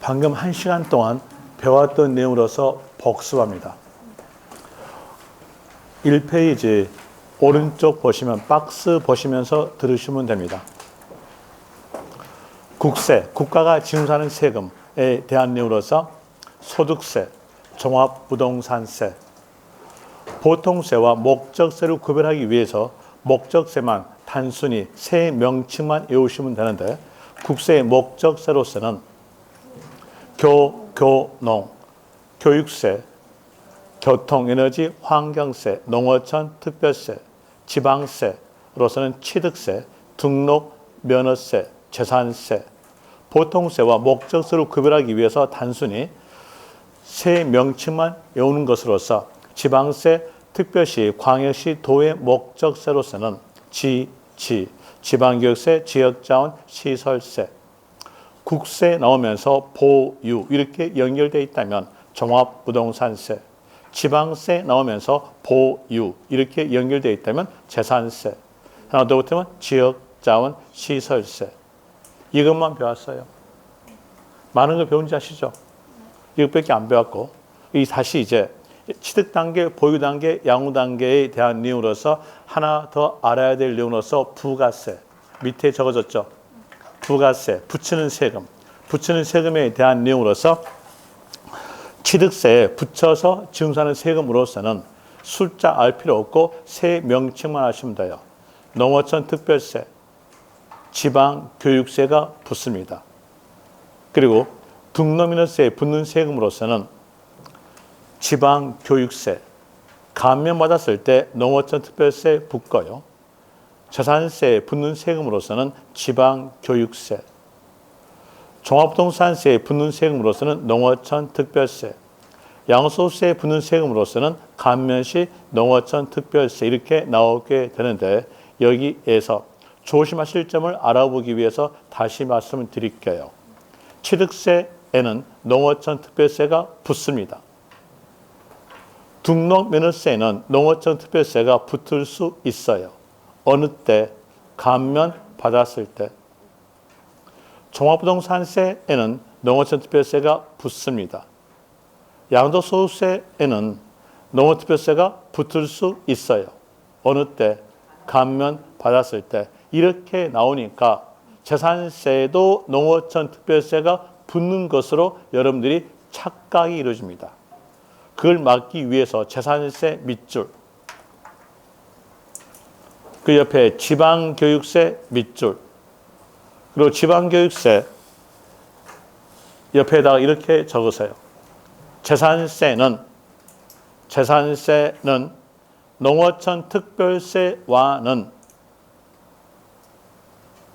방금 1시간 동안 배웠던 내용으로서 복습합니다. 1페이지 오른쪽 보시면 박스 보시면서 들으시면 됩니다. 국세, 국가가 징수하는 세금에 대한 내용으로서 소득세, 종합부동산세, 보통세와 목적세를 구별하기 위해서 목적세만 단순히 세 명칭만 외우시면 되는데 국세의 목적세로서는 교농, 교육세, 교통, 에너지, 환경세, 농어촌, 특별세, 지방세로서는 취득세, 등록, 면허세, 재산세, 보통세와 목적세를 구별하기 위해서 단순히 세 명칭만 외우는 것으로서 지방세, 특별시, 광역시, 도의 목적세로서는 지방교육세, 지역자원, 시설세, 국세 나오면서 보유 이렇게 연결되어 있다면 종합부동산세, 지방세 나오면서 보유 이렇게 연결되어 있다면 재산세, 하나 더 붙으면 지역자원, 시설세. 이것만 배웠어요. 많은 걸 배운지 아시죠? 이것밖에 안 배웠고 다시 이제 취득 단계, 보유 단계, 양도 단계에 대한 내용으로서 하나 더 알아야 될 내용으로서 부가세 밑에 적어졌죠. 부가세, 붙이는 세금, 붙이는 세금에 대한 내용으로서 취득세에 붙여서 징수하는 세금으로서는 숫자 알 필요 없고 세 명칭만 하시면 돼요. 농어촌 특별세, 지방교육세가 붙습니다. 그리고 등록면허세에 붙는 세금으로서는 지방교육세, 감면받았을 때 농어촌 특별세 붙고요. 재산세에 붙는 세금으로서는 지방교육세, 종합부동산세에 붙는 세금으로서는 농어촌 특별세, 양도소득세에 붙는 세금으로서는 감면시 농어촌 특별세 이렇게 나오게 되는데 여기에서 조심하실 점을 알아보기 위해서 다시 말씀을 드릴게요. 취득세에는 농어촌 특별세가 붙습니다. 등록면허세에는 농어촌 특별세가 붙을 수 있어요. 어느 때? 감면 받았을 때. 종합부동산세에는 농어촌 특별세가 붙습니다. 양도소득세에는 농어촌 특별세가 붙을 수 있어요. 어느 때? 감면 받았을 때. 이렇게 나오니까 재산세도 농어촌 특별세가 붙는 것으로 여러분들이 착각이 이루어집니다. 그걸 막기 위해서 재산세 밑줄, 그 옆에 지방교육세 밑줄, 그리고 지방교육세 옆에다가 이렇게 적으세요. 재산세는 농어촌 특별세와는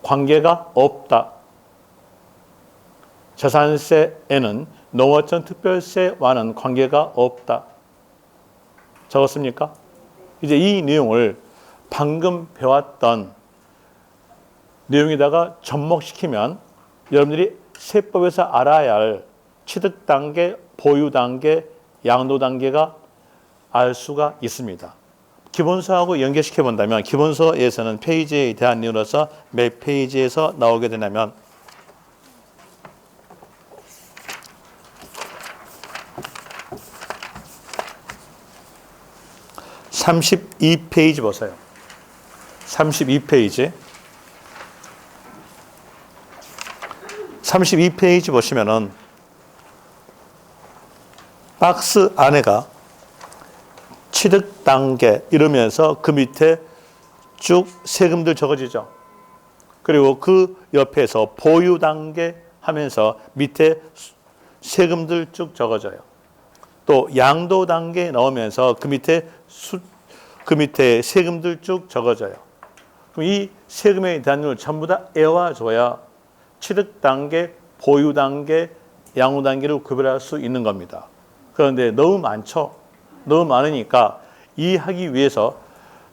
관계가 없다. 재산세에는 농어촌 특별세와는 관계가 없다. 적었습니까? 이제 이 내용을 방금 배웠던 내용에다가 접목시키면 여러분들이 세법에서 알아야 할 취득 단계, 보유 단계, 양도 단계가 알 수가 있습니다. 기본서하고 연결시켜 본다면 기본서에서는 페이지에 대한 내용으로서 몇 페이지에서 나오게 되냐면 32페이지 보세요. 32페이지. 32페이지 보시면은 박스 안에가 취득 단계 이러면서 그 밑에 쭉 세금들 적어지죠. 그리고 그 옆에서 보유 단계 하면서 밑에 세금들 쭉 적어져요. 또 양도 단계 나오면서 그 밑에 세금들 쭉 적어져요. 그럼 이 세금에 대한 걸 전부 다 외워줘야 취득 단계, 보유 단계, 양도 단계를 구별할 수 있는 겁니다. 그런데 너무 많죠. 너무 많으니까 이해하기 위해서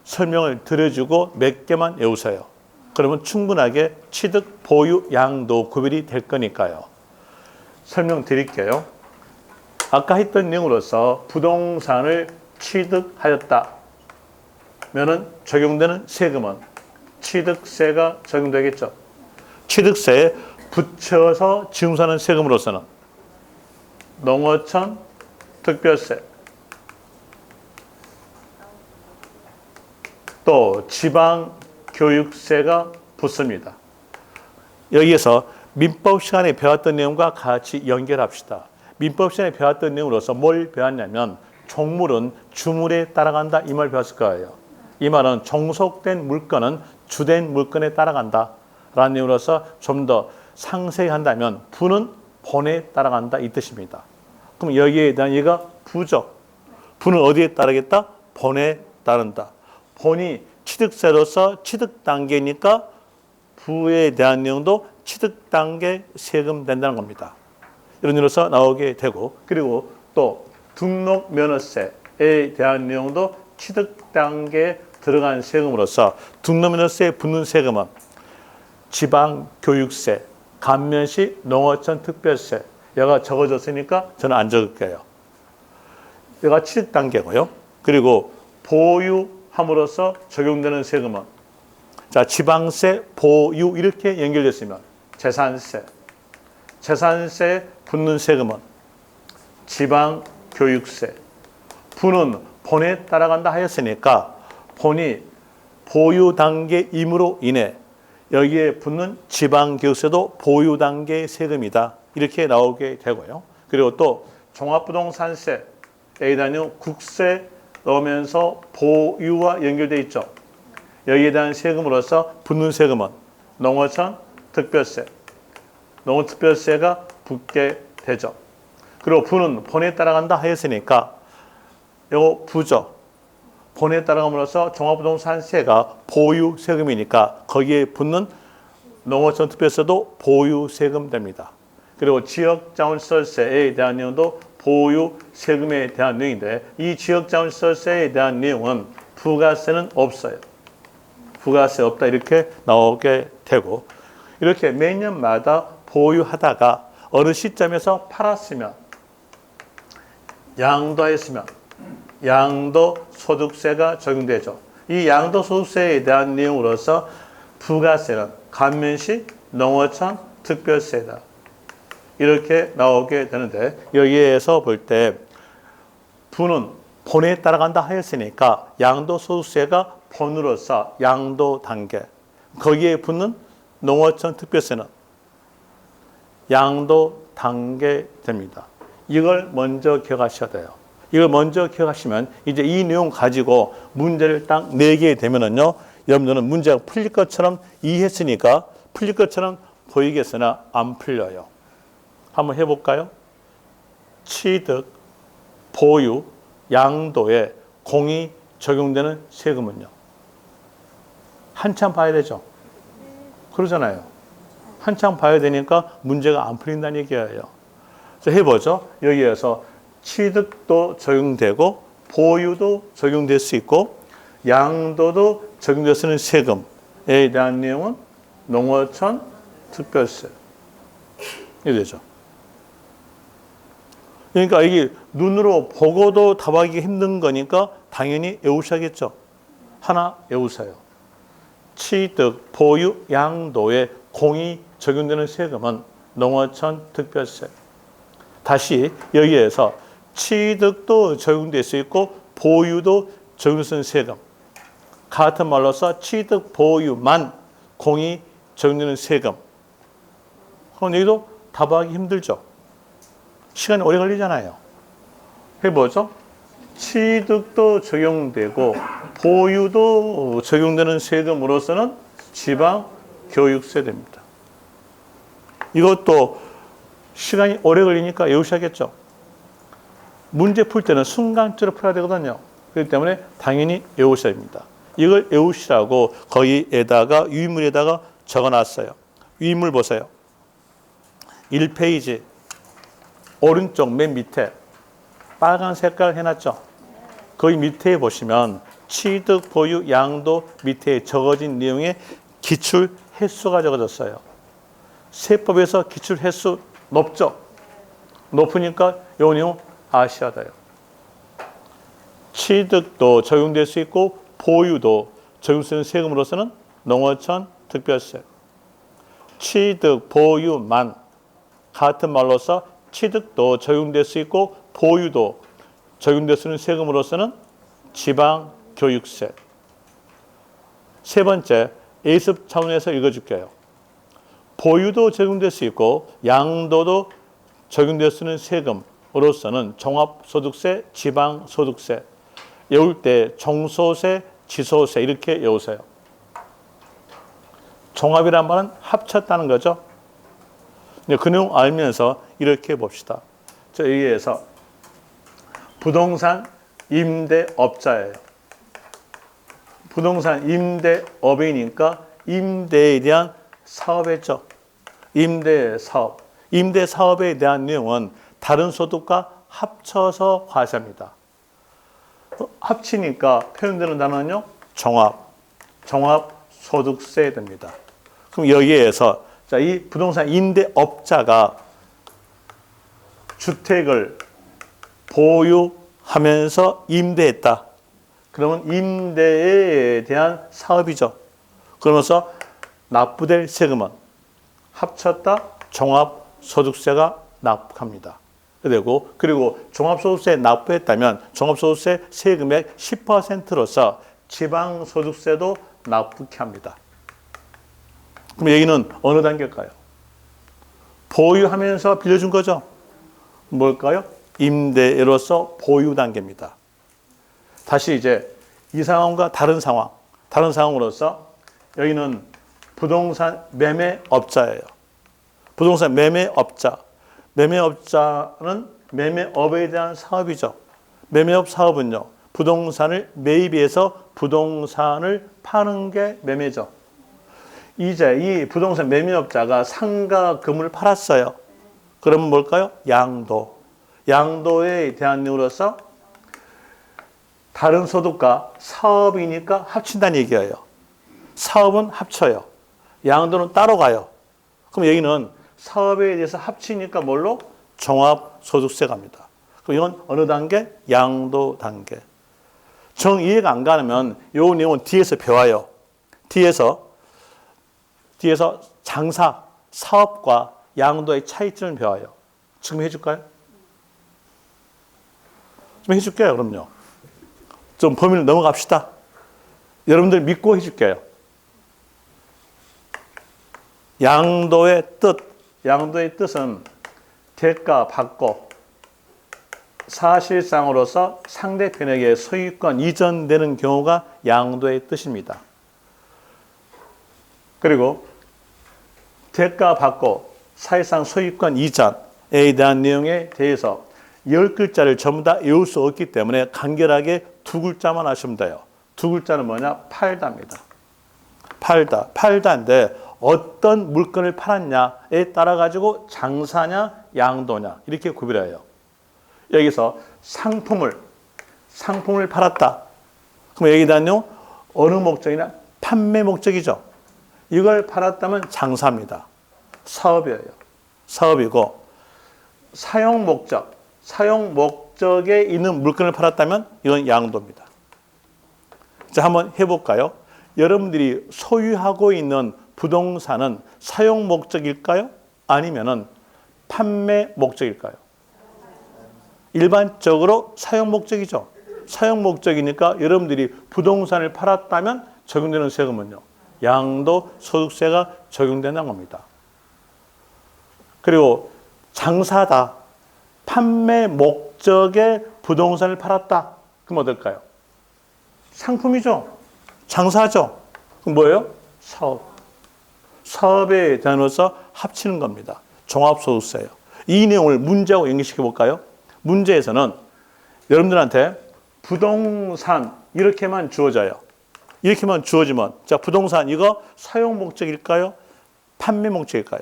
설명을 드려주고 몇 개만 외우세요. 그러면 충분하게 취득, 보유, 양도 구별이 될 거니까요. 설명드릴게요. 아까 했던 내용으로서 부동산을 취득하였다 면은 적용되는 세금은 취득세가 적용되겠죠. 취득세에 붙여서 징수하는 세금으로서는 농어촌 특별세, 또 지방교육세가 붙습니다. 여기에서 민법 시간에 배웠던 내용과 같이 연결합시다. 민법 시간에 배웠던 내용으로서 뭘 배웠냐면 종물은 주물에 따라간다 이 말 배웠을 거예요. 이 말은 종속된 물건은 주된 물건에 따라간다 라는 내용으로서 좀 더 상세히 한다면 부는 본에 따라간다 이 뜻입니다. 그럼 여기에 대한 얘가 부죠. 부는 어디에 따르겠다? 본에 따른다. 본이 취득세로서 취득 단계니까 부에 대한 내용도 취득 단계 세금 된다는 겁니다. 이런 일로서 나오게 되고, 그리고 또 등록 면허세에 대한 내용도 취득 단계에 들어간 세금으로서 등록 면허세에 붙는 세금은 지방 교육세, 감면시 농어촌 특별세. 얘가 적어졌으니까 저는 안 적을게요. 얘가 취득 단계고요. 그리고 보유함으로써 적용되는 세금은 자, 지방세, 보유 이렇게 연결됐으면 재산세, 재산세에 붙는 세금은 지방교육세, 부는 본에 따라간다 하였으니까 본이 보유 단계임으로 인해 여기에 붙는 지방교육세도 보유 단계의 세금이다. 이렇게 나오게 되고요. 그리고 또 종합부동산세에 대한 국세 넣으면서 보유와 연결되어 있죠. 여기에 대한 세금으로서 붙는 세금은 농어촌 특별세, 농어특별세가 붙게 되죠. 그리고 부는 본에 따라간다 하였으니까 이거 부죠. 본에 따라감으로써 종합부동산세가 보유 세금이니까 거기에 붙는 농어촌 특별세도 보유 세금 됩니다. 그리고 지역자원시설세에 대한 내용도 보유 세금에 대한 내용인데 이 지역자원시설세에 대한 내용은 부가세는 없어요. 부가세 없다 이렇게 나오게 되고 이렇게 매년마다 보유하다가 어느 시점에서 팔았으면 양도했으면 양도소득세가 적용되죠. 이 양도소득세에 대한 내용으로서 부가세는 감면시 농어촌 특별세다. 이렇게 나오게 되는데 여기에서 볼 때 부는 본에 따라간다 하였으니까 양도소득세가 본으로서 양도 단계 거기에 붙는 농어촌 특별세는 양도 단계 됩니다. 이걸 먼저 기억하셔야 돼요. 이걸 먼저 기억하시면 이제 이 내용 가지고 문제를 딱 내게 되면은요, 여러분들은 문제가 풀릴 것처럼 이해했으니까 풀릴 것처럼 보이겠으나 안 풀려요. 한번 해볼까요? 취득, 보유, 양도에 공이 적용되는 세금은요. 한참 봐야 되죠. 그러잖아요. 한참 봐야 되니까 문제가 안 풀린다는 얘기예요. 그래서 해보죠. 여기에서 취득도 적용되고 보유도 적용될 수 있고 양도도 적용될 수 있는 세금에 대한 내용은 농어촌 특별세. 이게 되죠. 그러니까 이게 눈으로 보고도 답하기 힘든 거니까 당연히 외우셔야겠죠. 하나 외우세요. 취득, 보유, 양도에 공이 적용되는 세금은 농어촌 특별세. 다시 여기에서 취득도 적용될 수 있고 보유도 적용될 수 있는 세금. 같은 말로서 취득, 보유만 공이 적용되는 세금. 그럼 여기도 답하기 힘들죠. 시간이 오래 걸리잖아요. 해보죠. 취득도 적용되고 보유도 적용되는 세금으로서는 지방교육세 됩니다. 이것도 시간이 오래 걸리니까 외우셔야겠죠. 문제 풀 때는 순간적으로 풀어야 되거든요. 그렇기 때문에 당연히 외우셔야 됩니다. 이걸 외우시라고 거기에다가 유인물에다가 적어놨어요. 유인물 보세요. 1페이지 오른쪽 맨 밑에 빨간 색깔 해놨죠. 거기 밑에 보시면 취득, 보유, 양도 밑에 적어진 내용의 기출 횟수가 적어졌어요. 세법에서 기출 횟수 높죠. 높으니까 이 내용 아셔야 돼요. 취득도 적용될 수 있고 보유도 적용될 수 있는 세금으로서는 농어촌 특별세. 취득, 보유만 같은 말로서 취득도 적용될 수 있고 보유도 적용될 수 있는 세금으로서는 지방교육세. 세 번째, 예습 차원에서 읽어줄게요. 보유도 적용될 수 있고 양도도 적용될 수 있는 세금으로서는 종합소득세, 지방소득세. 외울 때 종소세, 지소세 이렇게 외우세요. 종합이란 말은 합쳤다는 거죠. 그 내용 알면서 이렇게 봅시다. 여기에서 부동산 임대업자예요. 부동산 임대업이니까 임대에 대한 사업이죠. 임대사업. 임대사업에 대한 내용은 다른 소득과 합쳐서 과세합니다. 합치니까 표현되는 단어는요. 종합소득세 됩니다. 그럼 여기에서 이 부동산 임대업자가 주택을 보유하면서 임대했다. 그러면 임대에 대한 사업이죠. 그러면서 납부될 세금은 합쳤다 종합소득세가 납부합니다. 그리고 종합소득세 납부했다면 종합소득세 세금의 10%로서 지방소득세도 납부케 합니다. 그럼 여기는 어느 단계일까요? 보유하면서 빌려준 거죠. 뭘까요? 임대로서 보유 단계입니다. 다시 이제 이 상황과 다른 상황으로서 여기는 부동산 매매업자예요. 부동산 매매업자. 매매업자는 매매업에 대한 사업이죠. 매매업 사업은요. 부동산을 매입해서 부동산을 파는 게 매매죠. 이제 이 부동산 매매업자가 상가 건물을 팔았어요. 그러면 뭘까요? 양도. 양도에 대한 이유로서 다른 소득과 사업이니까 합친다는 얘기예요. 사업은 합쳐요. 양도는 따로 가요. 그럼 여기는 사업에 대해서 합치니까 뭘로? 종합소득세 갑니다. 그럼 이건 어느 단계? 양도 단계. 정 이해가 안 가면 이 내용은 뒤에서 배워요. 뒤에서 장사, 사업과 양도의 차이점을 배워요. 지금 해줄까요? 좀 해줄게요, 그럼요. 좀 범위를 넘어갑시다. 여러분들 믿고 해줄게요. 양도의 뜻은 대가 받고 사실상으로서 상대편에게 소유권 이전되는 경우가 양도의 뜻입니다. 그리고 대가 받고 사실상 소유권 이전에 대한 내용에 대해서 10글자를 전부 다 외울 수 없기 때문에 간결하게 2글자만 하시면 돼요. 2글자는 뭐냐? 팔다입니다. 팔다인데 어떤 물건을 팔았냐에 따라 가지고 장사냐 양도냐 이렇게 구별해요. 여기서 상품을 팔았다. 그럼 여기 대한 내용 어느 목적이냐? 판매 목적이죠. 이걸 팔았다면 장사입니다. 사업이고 사용 목적에 있는 물건을 팔았다면 이건 양도입니다. 자, 한번 해볼까요? 여러분들이 소유하고 있는 부동산은 사용 목적일까요? 아니면은 판매 목적일까요? 일반적으로 사용 목적이죠. 사용 목적이니까 여러분들이 부동산을 팔았다면 적용되는 세금은요. 양도소득세가 적용된다는 겁니다. 그리고 장사다. 판매 목적의 부동산을 팔았다. 그럼 어떨까요? 상품이죠. 장사죠. 그럼 뭐예요? 사업에 대해서 합치는 겁니다. 종합소득세예요. 이 내용을 문제하고 연결시켜 볼까요? 문제에서는 여러분들한테 부동산 이렇게만 주어져요. 이렇게만 주어지면 자, 부동산 이거 사용 목적일까요? 판매 목적일까요?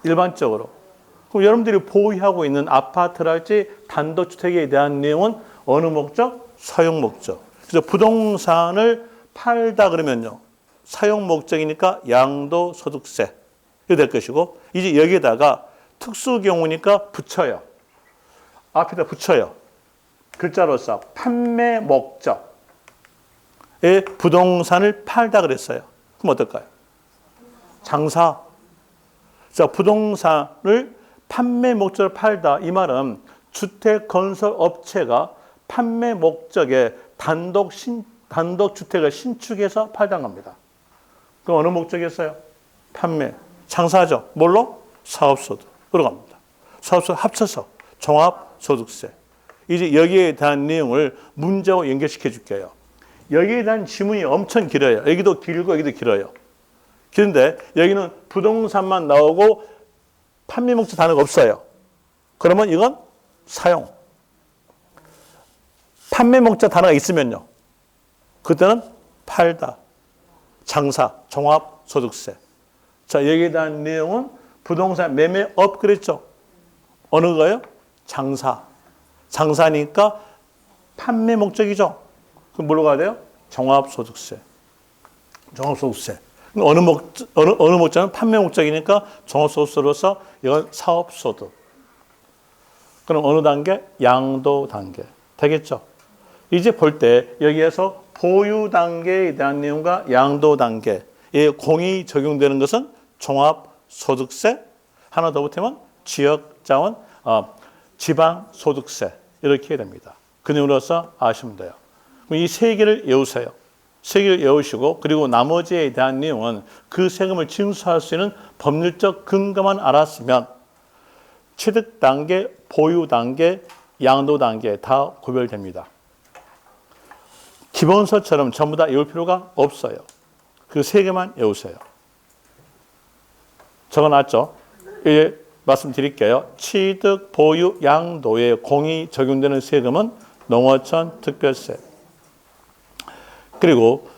일반적으로. 그럼 여러분들이 보유하고 있는 아파트랄지 단독주택에 대한 내용은 어느 목적? 사용 목적. 그래서 부동산을 팔다 그러면요. 사용 목적이니까 양도소득세. 이거 될 것이고 이제 여기에다가 특수 경우니까 붙여요. 앞에다 붙여요. 글자로서 판매 목적에 부동산을 팔다 그랬어요. 그럼 어떨까요? 장사. 자, 부동산을 판매 목적을 팔다 이 말은 주택 건설 업체가 판매 목적의 단독 주택을 신축해서 팔던 겁니다. 그 어느 목적이었어요? 판매, 장사하죠. 뭘로? 사업소득으로 갑니다. 사업소득 합쳐서 종합소득세. 이제 여기에 대한 내용을 문제와 연결시켜 줄게요. 여기에 대한 지문이 엄청 길어요. 여기도 길고 여기도 길어요. 그런데 여기는 부동산만 나오고 판매 목적 단어가 없어요. 그러면 이건 사용. 판매 목적 단어가 있으면요. 그때는 팔다, 장사, 종합소득세. 자, 여기에 대한 내용은 부동산 매매업 그랬죠. 어느 거예요? 장사. 장사니까 판매 목적이죠. 그럼 뭘로 가야 돼요? 종합소득세. 종합소득세. 어느 목적은 판매 목적이니까 종합소득세로서 이건 사업소득. 그럼 어느 단계? 양도 단계. 되겠죠? 이제 볼 때 여기에서 보유 단계에 대한 내용과 양도 단계에 공이 적용되는 것은 종합소득세, 하나 더 붙으면 지역자원, 지방소득세 이렇게 됩니다. 그 내용으로서 아시면 돼요. 이 세 개를 외우세요. 세 개를 외우시고 그리고 나머지에 대한 내용은 그 세금을 징수할 수 있는 법률적 근거만 알았으면 취득 단계, 보유 단계, 양도 단계 다 구별됩니다. 기본서처럼 전부 다 외울 필요가 없어요. 그 세 개만 외우세요. 적어놨죠? 이제 말씀드릴게요. 취득, 보유, 양도에 공이 적용되는 세금은 농어촌 특별세. 그리고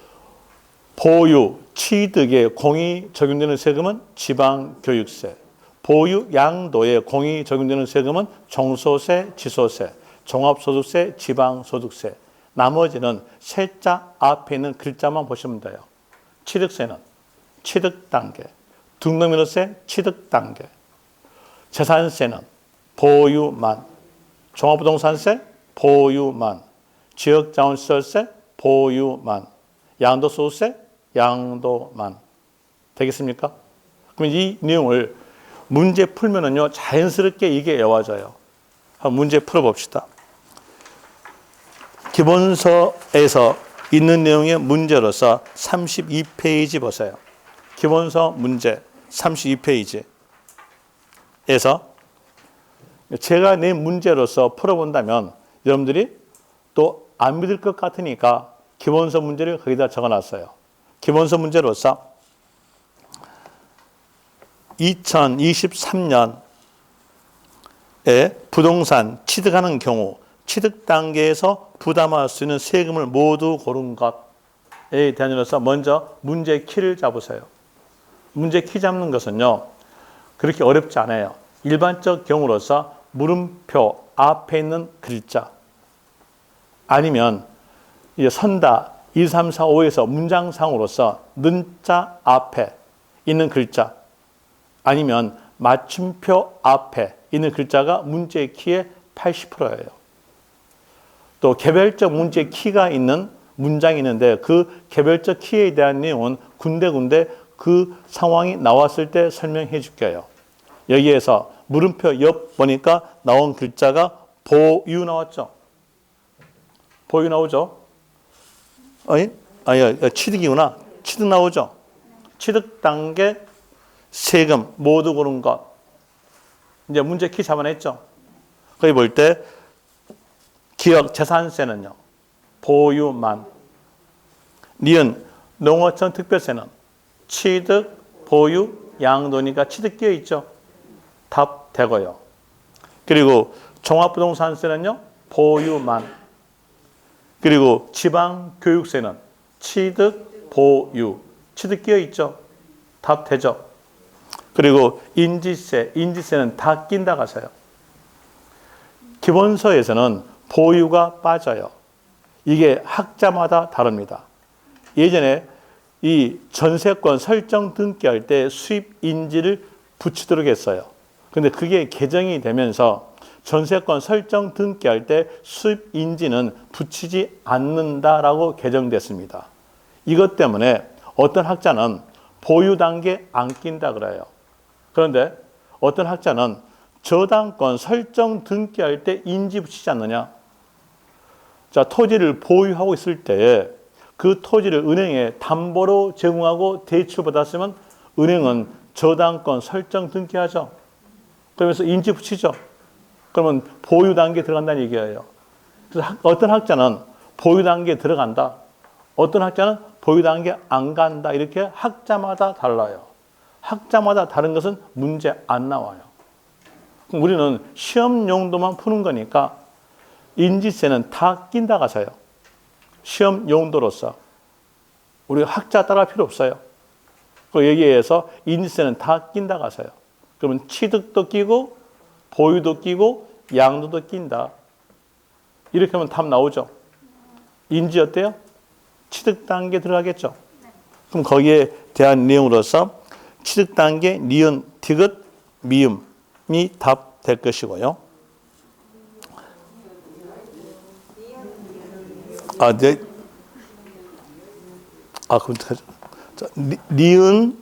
보유, 취득에 공이 적용되는 세금은 지방교육세. 보유, 양도에 공이 적용되는 세금은 종소세, 지소세, 종합소득세, 지방소득세. 나머지는 세자 앞에 있는 글자만 보시면 돼요. 취득세는 취득 단계, 등록면허세 취득 단계, 재산세는 보유만, 종합부동산세 보유만, 지역자원시설세 보유만, 양도소득세 양도만. 되겠습니까? 그럼 이 내용을 문제 풀면은요 자연스럽게 이게 외워져요. 한번 문제 풀어봅시다. 기본서에서 있는 내용의 문제로서 32페이지 보세요. 기본서 문제 32페이지에서 제가 낸 문제로서 풀어본다면 여러분들이 또 안 믿을 것 같으니까 기본서 문제를 거기다 적어놨어요. 기본서 문제로서 2023년에 부동산 취득하는 경우 취득 단계에서 부담할 수 있는 세금을 모두 고른 것에 대해서 먼저 문제 키를 잡으세요. 문제 키 잡는 것은요 그렇게 어렵지 않아요. 일반적 경우로서 물음표 앞에 있는 글자 아니면 선다 1, 3, 4, 5에서 문장상으로서 는자 앞에 있는 글자 아니면 맞춤표 앞에 있는 글자가 문제 키의 80%예요. 또 개별적 문제 키가 있는 문장이 있는데 그 개별적 키에 대한 내용은 군데군데 그 상황이 나왔을 때 설명해 줄게요. 여기에서 물음표 옆 보니까 나온 글자가 보유 나왔죠. 보유 나오죠. 취득이구나. 취득 나오죠. 취득 단계 세금 모두 고른 것. 이제 문제 키 잡아냈죠. 거기 볼 때 기억 재산세는요. 보유만. 니은 농어촌 특별세는 취득, 보유, 양도니까 취득 끼어 있죠. 답 되고요. 그리고 종합부동산세는요. 보유만. 그리고 지방교육세는 취득, 보유. 취득 끼어 있죠. 답 되죠. 그리고 인지세는 다 낀다 가세요. 기본서에서는 보유가 빠져요. 이게 학자마다 다릅니다. 예전에 이 전세권 설정 등기할 때 수입인지를 붙이도록 했어요. 근데 그게 개정이 되면서 전세권 설정 등기할 때 수입인지는 붙이지 않는다라고 개정됐습니다. 이것 때문에 어떤 학자는 보유 단계 안 낀다 그래요. 그런데 어떤 학자는 저당권 설정 등기할 때 인지 붙이지 않느냐? 자, 토지를 보유하고 있을 때 그 토지를 은행에 담보로 제공하고 대출받았으면 은행은 저당권 설정 등기하죠. 그러면서 인지 붙이죠. 그러면 보유 단계에 들어간다는 얘기예요. 그래서 어떤 학자는 보유 단계에 들어간다. 어떤 학자는 보유 단계에 안 간다. 이렇게 학자마다 달라요. 학자마다 다른 것은 문제 안 나와요. 그럼 우리는 시험 용도만 푸는 거니까 인지세는 다 낀다 가서요. 시험 용도로서. 우리가 학자 따라할 필요 없어요. 그 얘기에서 인지세는 다 낀다 가서요. 그러면 취득도 끼고 보유도 끼고 양도도 낀다. 이렇게 하면 답 나오죠. 인지 어때요? 취득 단계 들어가겠죠. 그럼 거기에 대한 내용으로서 취득 단계 니은, 디귿, 미음이 답 될 것이고요. 네. 그럼 니은,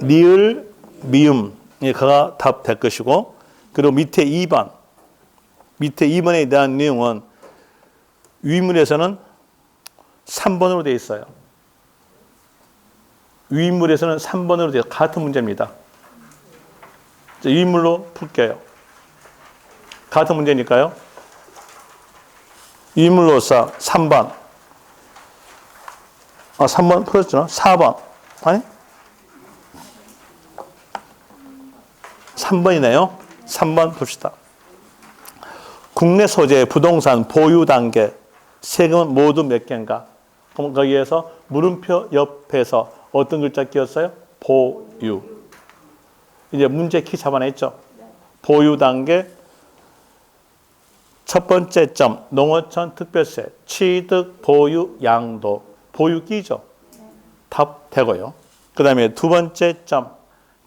리을, 미음. 그가 답 될 것이고, 그리고 밑에 2번. 밑에 2번에 대한 내용은 위문에서는 3번으로 되어 있어요. 위문에서는 3번으로 되어 같은 문제입니다. 위문으로 풀게요. 같은 문제니까요. 위문으로서 3번. 3번 풀었죠? 4번. 아니? 3번이네요. 3번 봅시다. 국내 소재 부동산 보유 단계 세금은 모두 몇 개인가? 그럼 거기에서 물음표 옆에서 어떤 글자 끼었어요? 보유. 이제 문제 키 잡아냈죠? 보유 단계 첫 번째 점 농어촌 특별세 취득 보유 양도 보유 끼죠? 답 되고요. 그 다음에 두 번째 점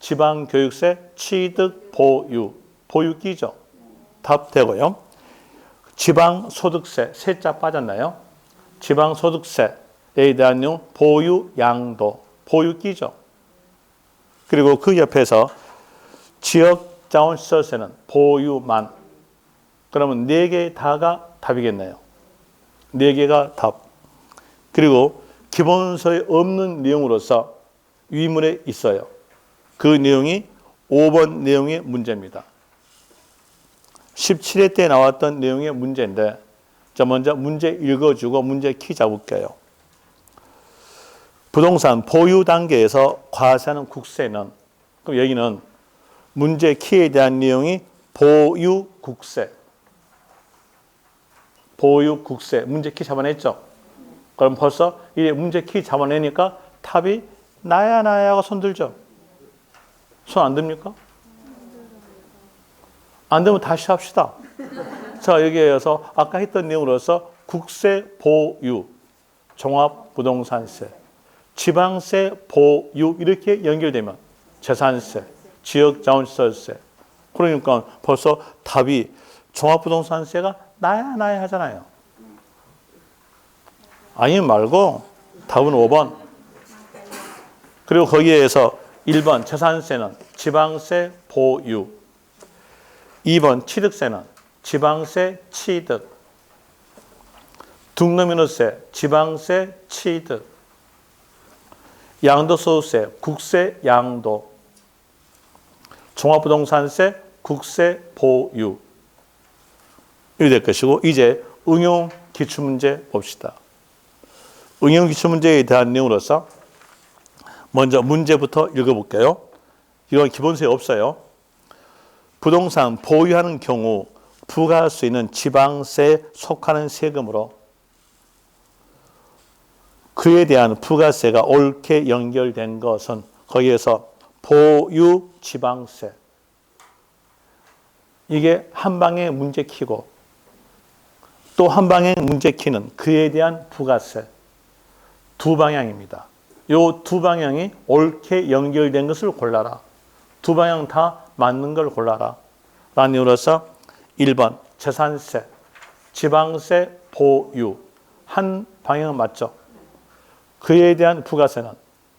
지방교육세 취득 보유 보유 끼죠? 답 되고요. 지방소득세 세자 빠졌나요? 지방소득세에 대한 내용 보유 양도 보유 끼죠? 그리고 그 옆에서 지역자원시설세는 보유만. 그러면 4개 다가 답이겠네요. 4개가 답. 그리고 기본서에 없는 내용으로서 위문에 있어요. 그 내용이 5번 내용의 문제입니다. 17회 때 나왔던 내용의 문제인데 자 먼저 문제 읽어주고 문제 키 잡을게요. 부동산 보유 단계에서 과세하는 국세는 그럼 여기는 문제 키에 대한 내용이 보유국세. 보유국세 문제 키 잡아냈죠? 그럼 벌써 이 문제 키 잡아내니까 답이 나야 하고 손 들죠? 손 안 듭니까? 안 되면 다시 합시다. 자, 여기에서 아까 했던 내용으로서 국세 보유, 종합부동산세, 지방세 보유 이렇게 연결되면 재산세, 지역자원시설세. 그러니까 벌써 답이 종합부동산세가 나야 하잖아요. 아니면 말고 답은 5번. 그리고 거기에서 1번 재산세는 지방세 보유. 2번 취득세는 지방세 취득. 등록면허세 지방세 취득. 양도소득세 국세 양도. 종합부동산세 국세 보유. 이렇게 될 것이고 이제 응용 기출문제 봅시다. 응용 기출문제에 대한 내용으로서 먼저 문제부터 읽어볼게요. 이건 기본서에 없어요. 부동산 보유하는 경우 부과할 수 있는 지방세에 속하는 세금으로 그에 대한 부가세가 옳게 연결된 것은 거기에서 보유 지방세. 이게 한 방의 문제 키고 또 한 방의 문제 키는 그에 대한 부가세. 두 방향입니다. 요 두 방향이 옳게 연결된 것을 골라라. 두 방향 다 맞는 걸 골라라. 라는 이유로서 1번 재산세, 지방세 보유. 한 방향은 맞죠? 그에 대한 부가세는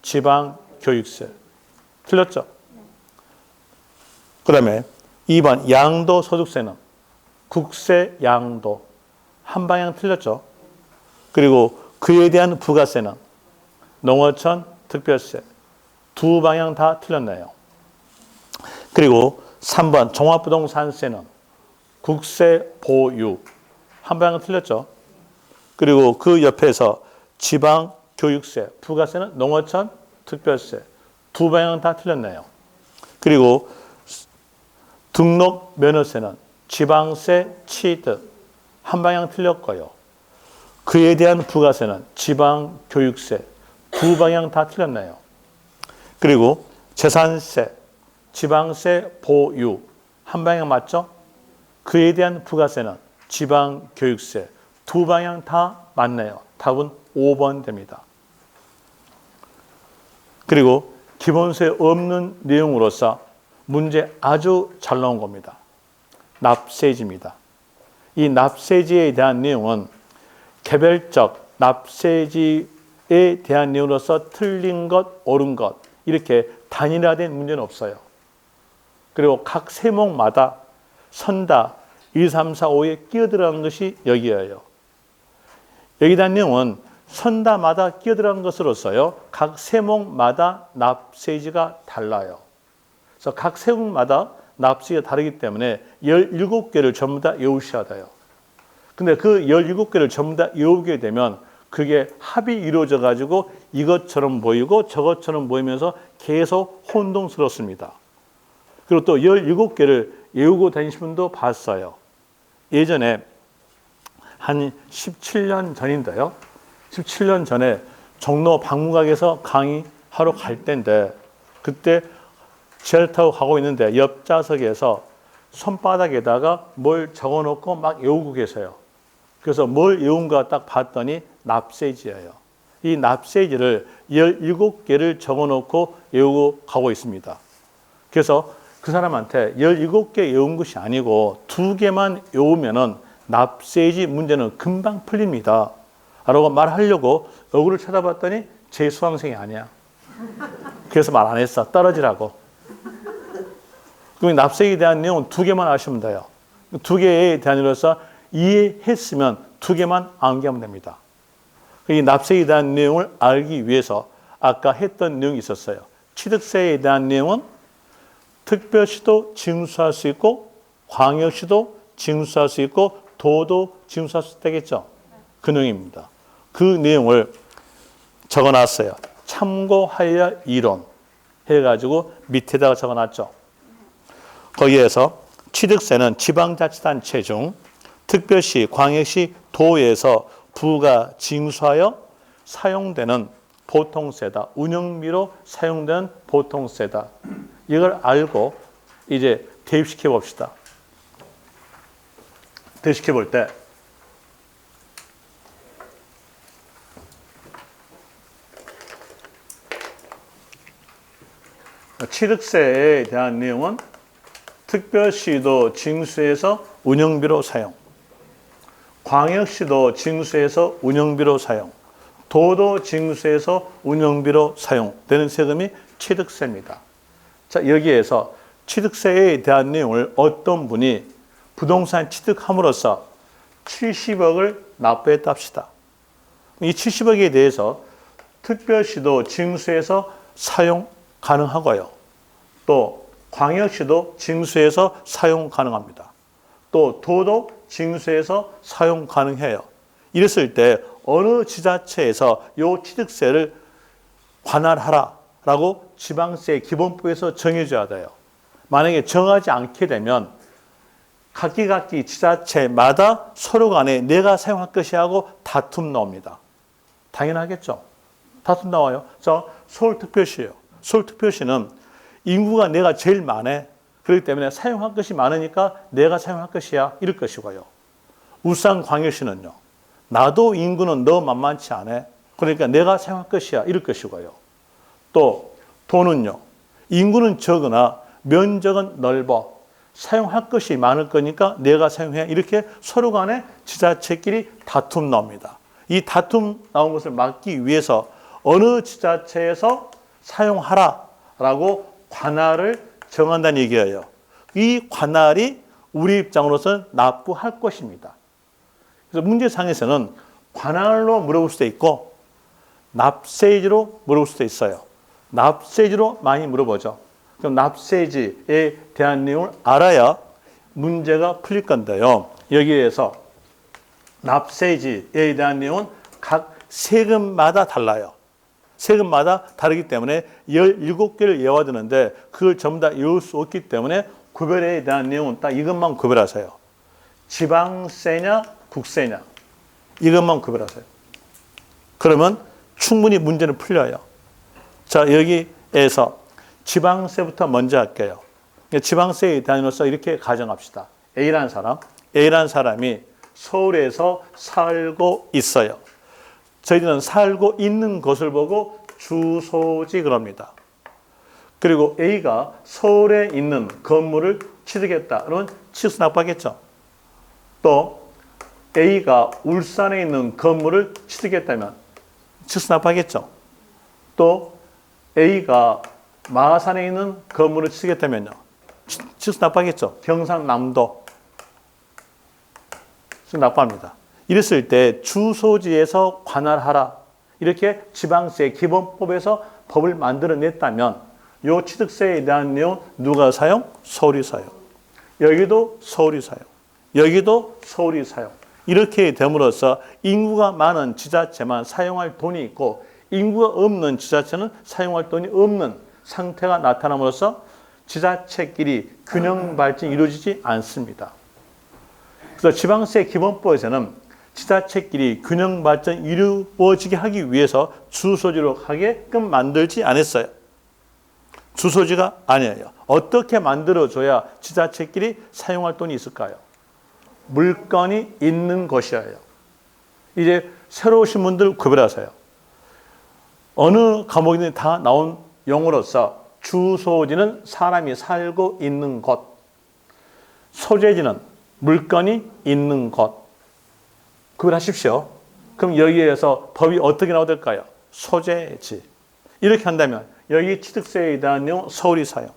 지방교육세. 틀렸죠? 그 다음에 2번 양도소득세는 국세, 양도 한 방향 틀렸죠. 그리고 그에 대한 부가세는 농어촌, 특별세 두 방향 다 틀렸네요. 그리고 3번 종합부동산세는 국세, 보유 한 방향 틀렸죠. 그리고 그 옆에서 지방교육세, 부가세는 농어촌, 특별세 두 방향 다 틀렸네요. 그리고 등록면허세는 지방세, 취득 한 방향 틀렸고요. 그에 대한 부가세는 지방교육세 두 방향 다 틀렸네요. 그리고 재산세, 지방세, 보유 한 방향 맞죠? 그에 대한 부가세는 지방교육세 두 방향 다 맞네요. 답은 5번 됩니다. 그리고 기본세 없는 내용으로서 문제 아주 잘 나온 겁니다. 납세지입니다. 이 납세지에 대한 내용은 개별적 납세지에 대한 내용으로서 틀린 것, 옳은 것 이렇게 단일화된 문제는 없어요. 그리고 각 세목마다 선다 1, 3, 4, 5에 끼어들어가는 것이 여기예요. 여기에 대한 내용은 선다마다 끼어들어간 것으로서요. 각 세목마다 납세지가 달라요. 그래서 각 세목마다 납세지가 다르기 때문에 17개를 전부 다 외우셔야 돼요. 근데 그 17개를 전부 다 외우게 되면 그게 합이 이루어져 가지고 이것처럼 보이고 저것처럼 보이면서 계속 혼동스럽습니다. 그리고 또 17개를 외우고 다니신 분도 봤어요. 예전에 한 17년 전인데요. 17년 전에 종로 박물관에서 강의하러 갈 때인데 그때 지하철 타고 가고 있는데 옆좌석에서 손바닥에다가 뭘 적어놓고 막 외우고 계세요. 그래서 뭘 외운가 딱 봤더니 납세지예요. 이 납세지를 17개를 적어놓고 외우고 가고 있습니다. 그래서 그 사람한테 17개 외운 것이 아니고 2개만 외우면은 납세지 문제는 금방 풀립니다. 라고 말하려고 얼굴을 쳐다봤더니 제 수강생이 아니야. 그래서 말 안 했어. 떨어지라고. 그럼 납세에 대한 내용은 2개만 아시면 돼요. 2개에 대한 이로서 이해했으면 2개만 암기하면 됩니다. 이 납세에 대한 내용을 알기 위해서 아까 했던 내용이 있었어요. 취득세에 대한 내용은 특별시도 징수할 수 있고 광역시도 징수할 수 있고 도도 징수할 수 있다겠죠. 그 내용입니다. 그 내용을 적어놨어요. 참고하여 이론 해가지고 밑에다가 적어놨죠. 거기에서 취득세는 지방자치단체 중 특별시, 광역시, 도에서 부가 징수하여 사용되는 보통세다. 운영비로 사용되는 보통세다. 이걸 알고 이제 대입시켜 봅시다. 대입시켜 볼 때 취득세에 대한 내용은 특별시도 징수해서 운영비로 사용, 광역시도 징수해서 운영비로 사용, 도도 징수해서 운영비로 사용되는 세금이 취득세입니다. 자, 여기에서 취득세에 대한 내용을 어떤 분이 부동산 취득함으로써 70억을 납부했다 합시다. 이 70억에 대해서 특별시도 징수해서 사용 가능하고요. 또 광역시도 징수해서 사용 가능합니다. 또 도도 징수해서 사용 가능해요. 이랬을 때 어느 지자체에서 이 취득세를 관할하라라고 지방세 기본법에서 정해줘야 돼요. 만약에 정하지 않게 되면 각기 지자체마다 서로 간에 내가 사용할 것이 하고 다툼 나옵니다. 당연하겠죠. 다툼 나와요. 서울특별시예요. 서울특별시는 인구가 내가 제일 많아. 그렇기 때문에 사용할 것이 많으니까 내가 사용할 것이야. 이럴 것이고요. 울산광역시는요. 나도 인구는 너 만만치 않아. 그러니까 내가 사용할 것이야. 이럴 것이고요. 또 도는요. 인구는 적으나 면적은 넓어. 사용할 것이 많을 거니까 내가 사용해. 이렇게 서로 간에 지자체끼리 다툼 나옵니다. 이 다툼 나온 것을 막기 위해서 어느 지자체에서 사용하라라고 관할을 정한다는 얘기예요. 이 관할이 우리 입장으로서는 납부할 것입니다. 그래서 문제상에서는 관할로 물어볼 수도 있고 납세지로 물어볼 수도 있어요. 납세지로 많이 물어보죠. 그럼 납세지에 대한 내용을 알아야 문제가 풀릴 건데요. 여기에서 납세지에 대한 내용은 각 세금마다 달라요. 세금마다 다르기 때문에 17개를 외워야 되는데 그걸 전부 다 외울 수 없기 때문에 구별에 대한 내용은 딱 이것만 구별하세요. 지방세냐 국세냐 이것만 구별하세요. 그러면 충분히 문제는 풀려요. 자, 여기에서 지방세부터 먼저 할게요. 지방세에 대해서 이렇게 가정합시다. A라는 사람이 서울에서 살고 있어요. 저희들은 살고 있는 것을 보고 주소지 그럽니다. 그리고 A가 서울에 있는 건물을 취득했다. 그러면 취득세 납부하겠죠. 또 A가 울산에 있는 건물을 취득했다면 취득세 납부하겠죠. 또 A가 마산에 있는 건물을 취득했다면요. 취득세 납부하겠죠. 경상남도 납부합니다. 이랬을 때 주소지에서 관할하라. 이렇게 지방세 기본법에서 법을 만들어냈다면 이 취득세에 대한 내용 누가 사용? 서울이 사용. 여기도 서울이 사용. 여기도 서울이 사용. 이렇게 됨으로써 인구가 많은 지자체만 사용할 돈이 있고 인구가 없는 지자체는 사용할 돈이 없는 상태가 나타남으로써 지자체끼리 균형 발전이 이루어지지 않습니다. 그래서 지방세 기본법에서는 지자체끼리 균형 발전 이루어지게 하기 위해서 주소지로 하게끔 만들지 않았어요. 주소지가 아니에요. 어떻게 만들어줘야 지자체끼리 사용할 돈이 있을까요? 물건이 있는 것이어요. 이제 새로 오신 분들 구별하세요. 어느 과목이든 다 나온 용어로서 주소지는 사람이 살고 있는 곳, 소재지는 물건이 있는 곳. 구별하십시오. 그럼 여기에서 법이 어떻게 나와야 될까요? 소재지. 이렇게 한다면 여기 취득세에 대한 내용 서울이 사용.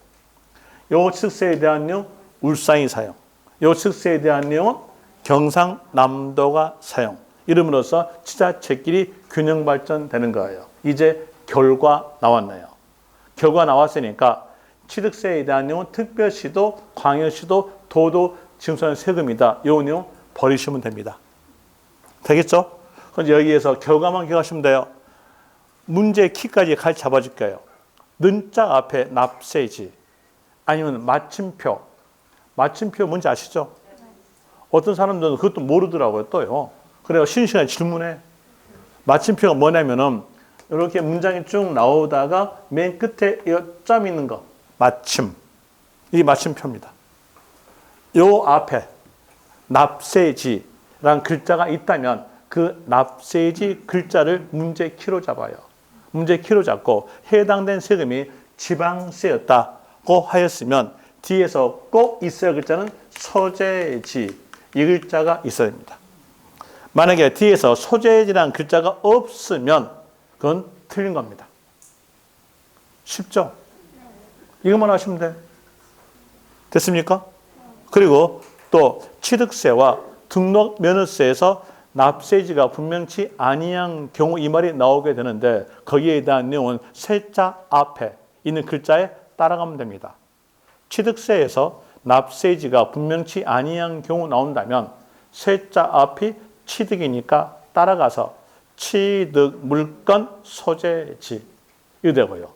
요 취득세에 대한 내용 울산이 사용. 요 취득세에 대한 내용은 경상남도가 사용. 이름으로써 지자체끼리 균형 발전되는 거예요. 이제 결과 나왔네요. 결과 나왔으니까 취득세에 대한 내용은 특별시도, 광역시도, 도도 징수하는 세금이다. 요 내용 버리시면 됩니다. 되겠죠? 그럼 여기에서 결과만 기억하시면 돼요. 문제 키까지 같이 잡아줄게요. 는자 앞에 납세지 아니면 마침표. 마침표 뭔지 아시죠? 어떤 사람들은 그것도 모르더라고요. 또요. 그래서 쉬는 시간에 질문해. 마침표가 뭐냐면은 이렇게 문장이 쭉 나오다가 맨 끝에 이 점 있는 거. 마침. 이게 마침표입니다. 요 앞에 납세지라는 글자가 있다면 그 납세지 글자를 문제 키로 잡아요. 문제 키로 잡고 해당된 세금이 지방세였다고 하였으면 뒤에서 꼭 있어야 글자는 소재지 이 글자가 있어야 됩니다. 만약에 뒤에서 소재지라는 글자가 없으면 그건 틀린 겁니다. 쉽죠? 이것만 하시면 돼요. 됐습니까? 그리고 또 취득세와 등록면허세에서 납세지가 분명치 아니한 경우 이 말이 나오게 되는데 거기에 대한 내용은 세자 앞에 있는 글자에 따라가면 됩니다. 취득세에서 납세지가 분명치 아니한 경우 나온다면 세자 앞이 취득이니까 따라가서 취득 물건 소재지 이거 되고요.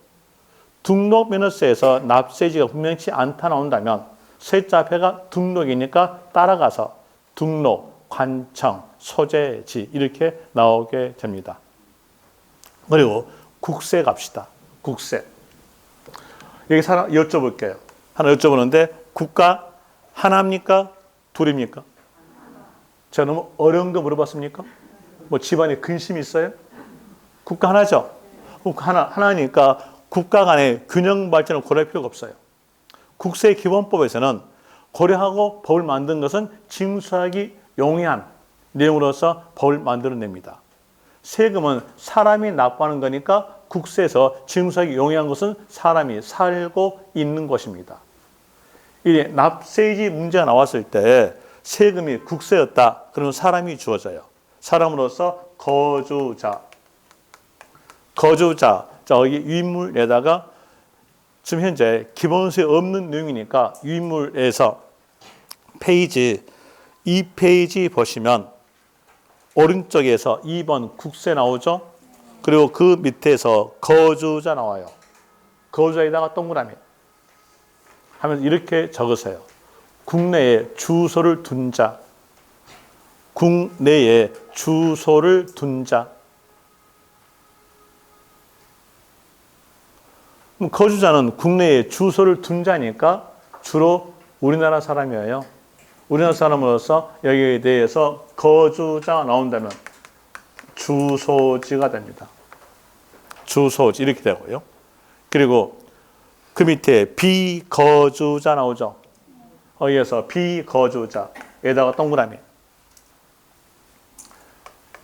등록면허세에서 납세지가 분명치 않다 나온다면 세자 앞에가 등록이니까 따라가서 등록, 관청, 소재지 이렇게 나오게 됩니다. 그리고 국세 갑시다. 국세. 여기 하나 여쭤볼게요. 하나 여쭤보는데 국가 하나입니까? 둘입니까? 제가 너무 어려운 거 물어봤습니까? 뭐 집안에 근심이 있어요? 국가 하나죠? 하나니까 국가 간의 균형 발전을 고려할 필요가 없어요. 국세 기본법에서는 고려하고 법을 만든 것은 징수하기 용이한 내용으로서 법을 만들어냅니다. 세금은 사람이 납부하는 거니까 국세에서 징수하기 용이한 것은 사람이 살고 있는 것입니다. 이 납세지 문제가 나왔을 때 세금이 국세였다. 그러면 사람이 주어져요. 사람으로서 거주자. 거주자. 자, 여기 유인물에다가 지금 현재 기본세에 없는 내용이니까 유인물에서 페이지 2페이지 보시면 오른쪽에서 2번 국세 나오죠. 그리고 그 밑에서 거주자 나와요. 거주자에다가 동그라미 하면 이렇게 적으세요. 국내에 주소를 둔 자. 국내에 주소를 둔 자. 그럼 거주자는 국내에 주소를 둔 자니까 주로 우리나라 사람이에요. 우리나라 사람으로서 여기에 대해서 거주자가 나온다면 주소지가 됩니다. 주소지 이렇게 되고요. 그리고 그 밑에 비거주자 나오죠. 거기에서 비거주자에다가 동그라미.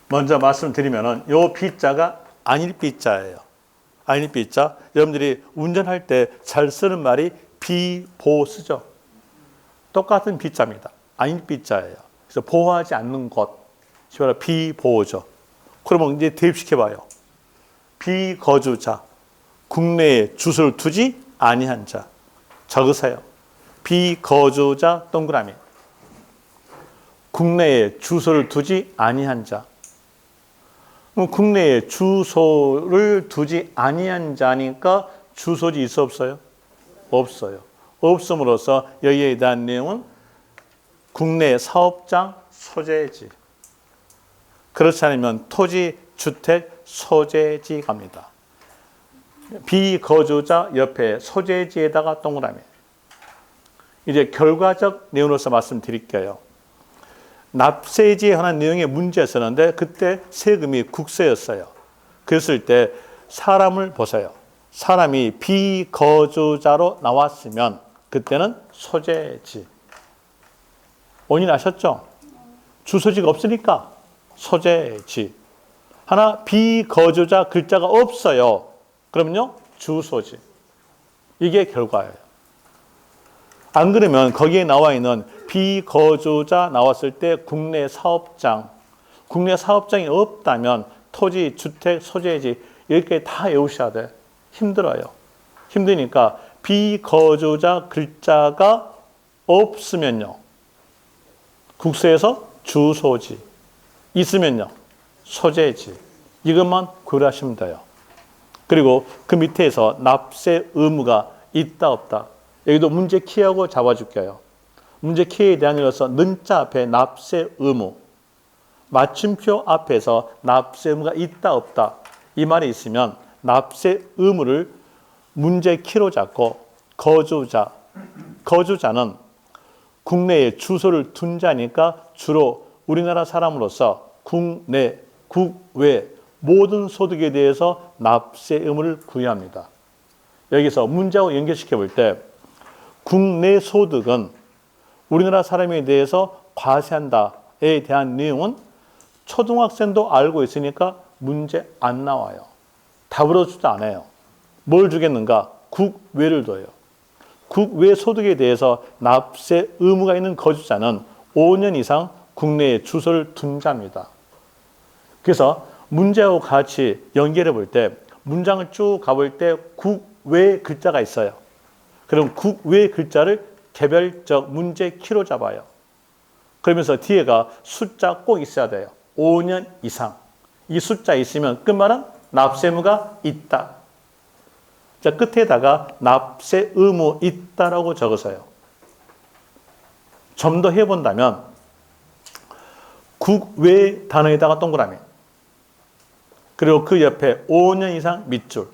먼저 말씀드리면은 요 비자가 아닐 비자예요. 아닐 비자. 여러분들이 운전할 때 잘 쓰는 말이 비보 쓰죠. 똑같은 비자입니다. 아닐 비자예요. 그래서 보호하지 않는 것. 바로 비보호죠. 그러면 이제 대입시켜봐요. 비거주자. 국내에 주소를 두지 아니한 자. 적으세요. 비거주자 동그라미. 국내에 주소를 두지 아니한 자. 국내에 주소를 두지 아니한 자니까 주소지 있어 없어요? 없어요. 없음으로써 여기에 대한 내용은 국내 사업장 소재지. 그렇지 않으면 토지, 주택, 소재지 갑니다. 비거주자 옆에 소재지에다가 동그라미. 이제 결과적 내용으로서 말씀드릴게요. 납세지에 관한 내용의 문제였었는데 그때 세금이 국세였어요. 그랬을 때 사람을 보세요. 사람이 비거주자로 나왔으면 그때는 소재지. 원인 아셨죠? 주소지가 없으니까 소재지. 하나 비거주자 글자가 없어요. 그러면요 주소지. 이게 결과예요. 안 그러면 거기에 나와 있는 비거주자 나왔을 때 국내 사업장, 국내 사업장이 없다면 토지, 주택, 소재지 이렇게 다 외우셔야 돼. 힘들어요. 힘드니까 비거주자 글자가 없으면요. 국세에서 주소지. 있으면요. 소재지. 이것만 고려하시면 돼요. 그리고 그 밑에서 납세 의무가 있다 없다. 여기도 문제 키하고 잡아줄게요. 문제 키에 대한 일로서 는자 앞에 납세 의무, 맞춤표 앞에서 납세 의무가 있다 없다 이 말이 있으면 납세 의무를 문제 키로 잡고 거주자, 거주자는 국내에 주소를 둔 자니까 주로 우리나라 사람으로서 국내, 국외 모든 소득에 대해서 납세 의무를 부여합니다. 여기서 문제하고 연결시켜 볼 때 국내 소득은 우리나라 사람에 대해서 과세한다에 대한 내용은 초등학생도 알고 있으니까 문제 안 나와요. 답으로 주지 않아요. 뭘 주겠는가? 국외를 둬요. 국외 소득에 대해서 납세 의무가 있는 거주자는 5년 이상 국내에 주소를 둔 자입니다. 그래서 문제하고 같이 연결해 볼 때 문장을 쭉 가볼 때 국외 글자가 있어요. 그럼 국외 글자를 개별적 문제 키로 잡아요. 그러면서 뒤에가 숫자 꼭 있어야 돼요. 5년 이상. 이 숫자 있으면 끝말은 납세 의무가 있다. 자, 끝에다가 납세 의무 있다라고 적으세요. 좀 더 해본다면 국외 단어에다가 동그라미. 그리고 그 옆에 5년 이상 밑줄.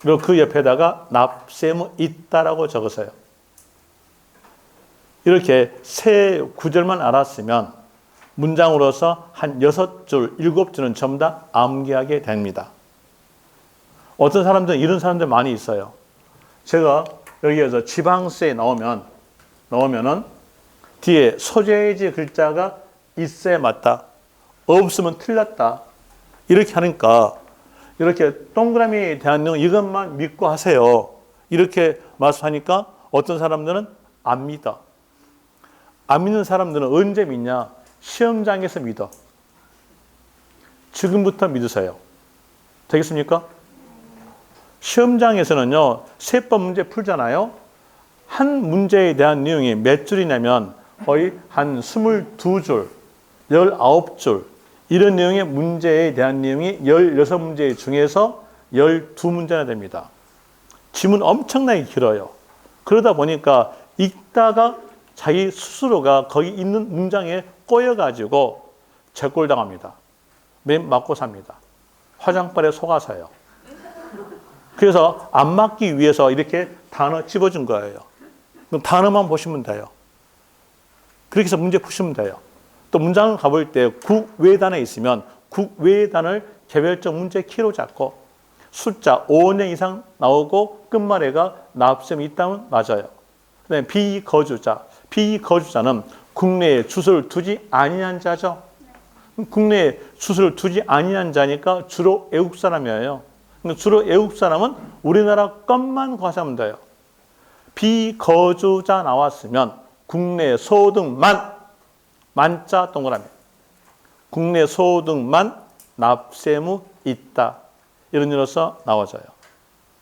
그리고 그 옆에다가 납세 의무 있다라고 적으세요. 이렇게 세 구절만 알았으면 문장으로서 한 6줄, 7줄은 전부 다 암기하게 됩니다. 어떤 사람들은 이런 사람들 많이 있어요. 제가 여기에서 지방세 나오면은 뒤에 소재지 글자가 있어야 맞다. 없으면 틀렸다. 이렇게 하니까 이렇게 동그라미에 대한 내용 이것만 믿고 하세요. 이렇게 말씀하니까 어떤 사람들은 안 믿어. 안 믿는 사람들은 언제 믿냐? 시험장에서 믿어. 지금부터 믿으세요. 되겠습니까? 시험장에서는요, 세법 문제 풀잖아요. 한 문제에 대한 내용이 몇 줄이냐면 거의 한 22줄, 19줄 이런 내용의 문제에 대한 내용이 16문제 중에서 12문제나 됩니다. 지문 엄청나게 길어요. 그러다 보니까 읽다가 자기 스스로가 거기 있는 문장에 꼬여가지고 재꼴당합니다. 맨 맞고 삽니다. 화장발에 속아서요. 그래서 안 맞기 위해서 이렇게 단어 집어준 거예요. 그럼 단어만 보시면 돼요. 그렇게 해서 문제 푸시면 돼요. 또 문장을 가볼 때 국외단에 있으면 국외단을 개별적 문제 키로 잡고 숫자 5년 이상 나오고 끝말에가 납셈이 있다면 맞아요. 그다음에 비거주자. 비거주자는 국내에 주소를 두지 아니한 자죠. 국내에 주소를 두지 아니한 자니까 주로 외국 사람이에요. 주로 외국 사람은 우리나라 것만 과세하면 돼요. 비거주자 나왔으면 국내 소득만 만자 동그라미. 국내 소득만 납세무 있다. 이런 일로서 나와져요.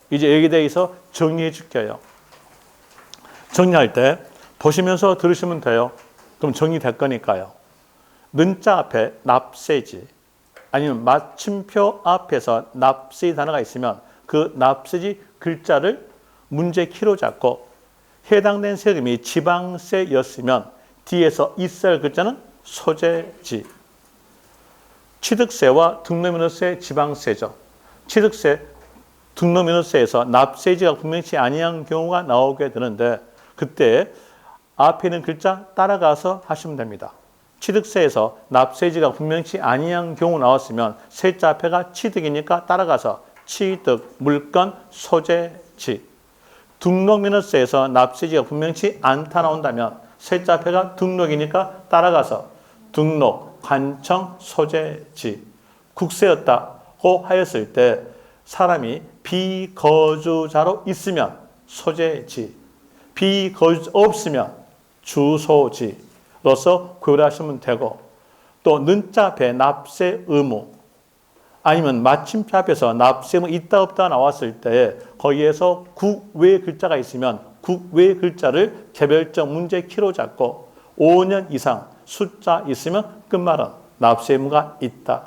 이제 여기에 대해서 정리해 줄게요. 정리할 때 보시면서 들으시면 돼요. 그럼 정리될 거니까요. 는자 앞에 납세지 아니면 마침표 앞에서 납세 단어가 있으면 그 납세지 글자를 문제 키로 잡고 해당된 세금이 지방세였으면 뒤에서 있어야 할 글자는 소재지. 취득세와 등록면허세 지방세죠. 취득세, 등록면허세에서 납세지가 분명치 아니한 경우가 나오게 되는데 그때 앞에 있는 글자 따라가서 하시면 됩니다. 취득세에서 납세지가 분명치 아니한 경우 나왔으면 세자 앞에가 취득이니까 따라가서 취득, 물건, 소재지. 등록면허세에서 납세지가 분명치 않다 나온다면 세자 앞에가 등록이니까 따라가서 등록, 관청, 소재지. 국세였다고 하였을 때 사람이 비거주자로 있으면 소재지. 비거주자 없으면 주소지로서 고려하시면 되고 또 는자 앞에 납세 의무 아니면 마침표 앞에서 납세 의무 있다 없다 나왔을 때 거기에서 국외 글자가 있으면 국외 글자를 개별적 문제 키로 잡고 5년 이상 숫자 있으면 끝말은 납세 의무가 있다.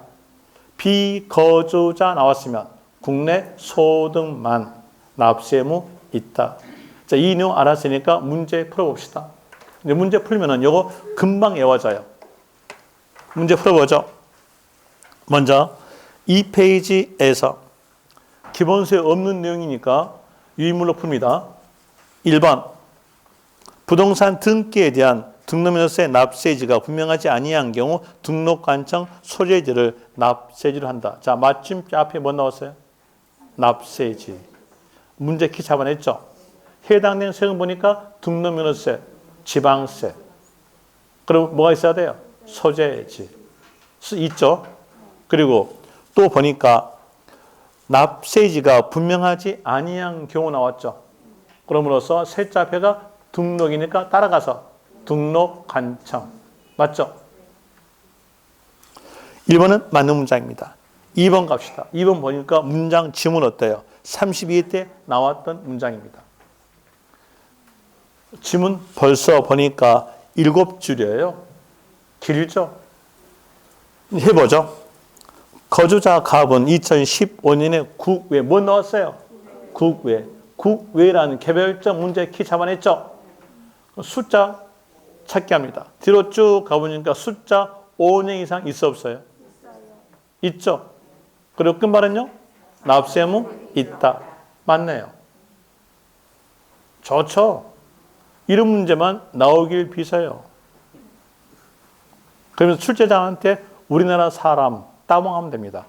비거주자 나왔으면 국내 소득만 납세 의무 있다. 자, 이 내용 알았으니까 문제 풀어봅시다. 이제 문제 풀면은 이거 금방 외워져요. 문제 풀어보죠. 먼저 2페이지에서 기본서에 없는 내용이니까 유의물로 풉니다. 1번 부동산 등기에 대한 등록면허세 납세지가 분명하지 아니한 경우 등록관청 소재지를 납세지로 한다. 자, 마침표 앞에 뭐 나왔어요? 납세지. 문제 키 잡아냈죠? 해당된 세금 보니까 등록면허세, 지방세. 그리고 뭐가 있어야 돼요? 소재지. 있죠? 그리고 또 보니까 납세지가 분명하지 아니한 경우 나왔죠? 그럼으로써 세자 앞에가 등록이니까 따라가서 등록관청. 맞죠? 1번은 맞는 문장입니다. 2번 갑시다. 2번 보니까 문장 지문 어때요? 32회 때 나왔던 문장입니다. 지문 벌써 보니까 7줄이에요. 길죠? 해보죠. 거주자 갑은 2015년에 국외 뭐 넣었어요? 국외. 국외라는 개별적 문제 키 잡아냈죠? 숫자 찾게 합니다. 뒤로 쭉 가보니까 숫자 5년 이상 있어 없어요? 있죠? 그리고 끝말은요? 납세 의무 있다. 맞네요. 좋죠? 이런 문제만 나오길 비서요. 그러면서 출제자한테 우리나라 사람 따봉하면 됩니다.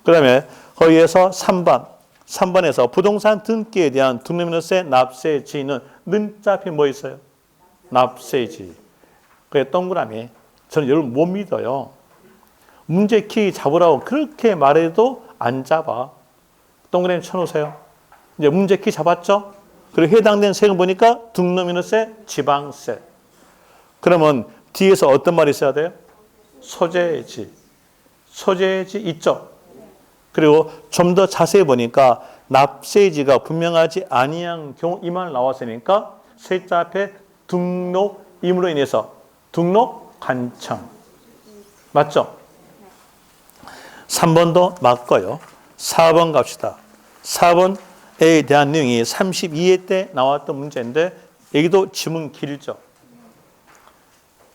그 다음에 거기에서 3번에서 부동산 등기에 대한 등록면허세 납세지는 는자 앞에 뭐 있어요? 납세지. 그게 동그라미. 저는 여러분 못 믿어요. 문제 키 잡으라고 그렇게 말해도 안 잡아. 동그라미 쳐놓으세요. 이제 문제 키 잡았죠? 그리고 해당되는 세금 보니까 등록민호세, 지방세. 그러면 뒤에서 어떤 말이 있어야 돼요? 소재지. 소재지 있죠? 그리고 좀 더 자세히 보니까 납세지가 분명하지 아니한 경우 이 말 나왔으니까 세자 앞에 등록임으로 인해서 등록 간청. 맞죠? 3번도 맞고요. 4번 갑시다. 4번에 대한 내용이 32회 때 나왔던 문제인데 여기도 지문 길죠.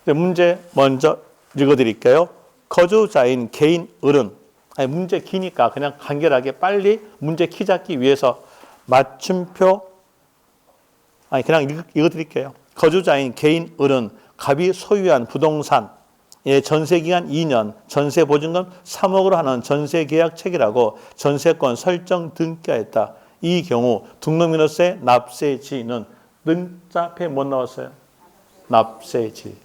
문제 먼저 읽어드릴게요. 거주자인 개인 어른. 아니, 문제 기니까 그냥 간결하게 빨리 문제 키 잡기 위해서 맞춤표 그냥 읽어드릴게요. 거주자인 개인 어른 갑이 소유한 부동산 전세기간 2년, 전세보증금 3억으로 하는 전세계약 체결하고 전세권 설정 등기하였다. 이 경우 등록민호세 납세지는 는자 앞에 못 나왔어요? 납세지.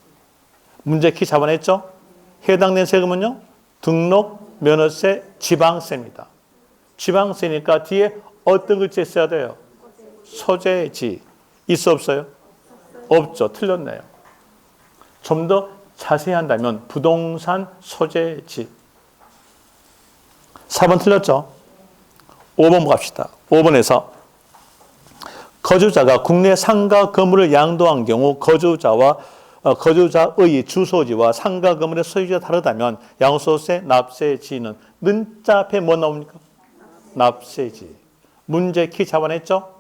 문제 키 잡아냈죠? 해당된 세금은요? 등록면허세, 지방세입니다. 지방세니까 뒤에 어떤 글자 써야 돼요? 소재지. 있어 없어요? 없죠. 틀렸네요. 좀 더 자세히 한다면 부동산 소재지. 4번 틀렸죠? 5번 갑시다. 5번에서 거주자가 국내 상가 건물을 양도한 경우 거주자의 주소지와 상가 건물의 소유지가 다르다면 양도소득세 납세지는 는자 앞에 뭐 나옵니까? 납세지. 문제 키 잡아냈죠?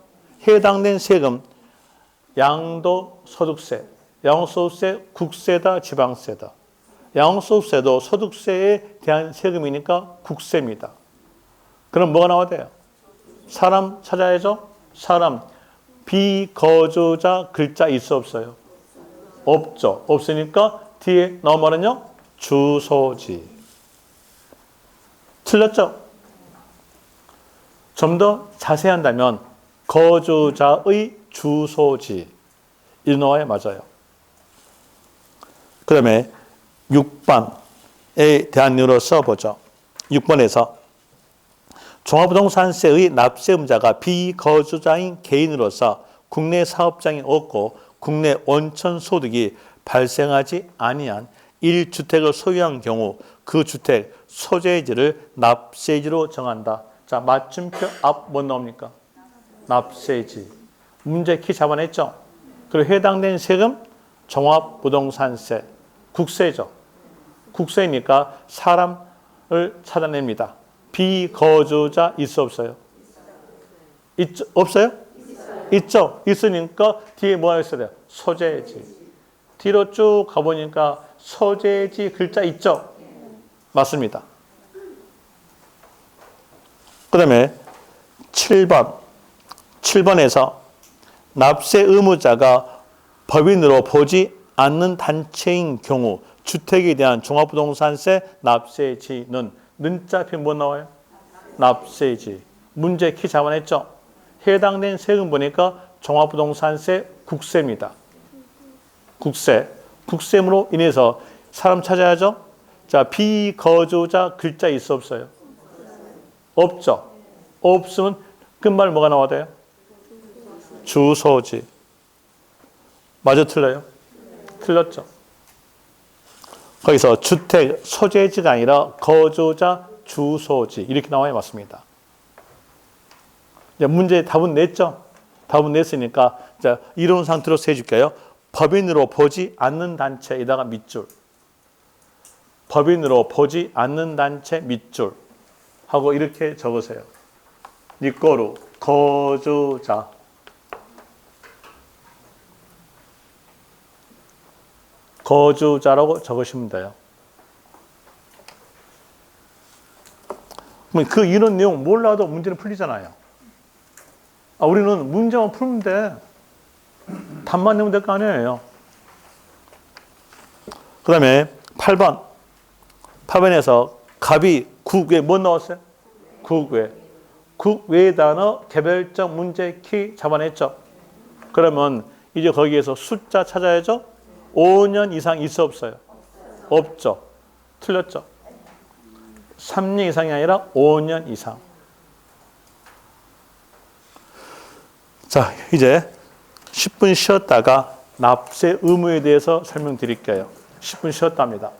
해당된 세금 양도소득세, 양도소득세 국세다, 지방세다. 양도소득세도 소득세에 대한 세금이니까 국세입니다. 그럼 뭐가 나와야 돼요? 사람 찾아야죠? 사람. 비거주자 글자 있어 없어요? 없죠. 없으니까 뒤에 나온 말은요? 주소지. 틀렸죠? 좀 더 자세히 한다면 거주자의 주소지. 이 나와야 맞아요. 그 다음에 6번에 대한 내용으로 써보죠. 6번에서 종합부동산세의 납세음자가 비거주자인 개인으로서 국내 사업장이 없고 국내 원천 소득이 발생하지 아니한 1주택을 소유한 경우 그 주택 소재지를 납세지로 정한다. 자, 맞춤표 앞 뭐 나옵니까? 납세지. 문제 키 잡아냈죠? 그리고 해당된 세금 종합부동산세, 국세죠. 국세니까 사람을 찾아냅니다. 비거주자 있어 없어요? 있죠? 없어요? 있죠. 있으니까 뒤에 뭐가 있어야 돼요? 소재지. 뒤로 쭉 가보니까 소재지 글자 있죠? 맞습니다. 그 다음에 7번. 7번에서 납세 의무자가 법인으로 보지 않는 단체인 경우 주택에 대한 종합부동산세 납세지는 는자 앞에 뭐 나와요? 납세지. 문제 키 잡아냈죠? 해당된 세금 보니까 종합부동산세 국세입니다. 국세. 국세로 인해서 사람 찾아야죠? 자, 비거주자 글자 있어 없어요? 없죠. 없으면 끝말 뭐가 나와야 돼요? 주소지. 맞아 틀려요? 틀렸죠. 거기서 주택 소재지가 아니라 거주자 주소지 이렇게 나와야 맞습니다. 이제 문제 답은 냈죠? 답은 냈으니까 자, 이론 상태로 해줄게요. 법인으로 보지 않는 단체에다가 밑줄. 법인으로 보지 않는 단체 밑줄 하고 이렇게 적으세요. 니꺼루 거주자. 거주자라고 적으시면 돼요. 그 이런 내용 몰라도 문제는 풀리잖아요. 우리는 문제만 풀면 돼. 답만 내면 될 거 아니에요. 그 다음에 8번. 8번에서 갑이 국외 뭐 넣었어요? 국외. 국외 단어 개별적 문제 키 잡아냈죠. 그러면 이제 거기에서 숫자 찾아야죠. 5년 이상 있어 없어요? 없죠. 틀렸죠. 3년 이상이 아니라 5년 이상. 자, 이제 10분 쉬었다가 납세 의무에 대해서 설명드릴게요. 10분 쉬었답니다.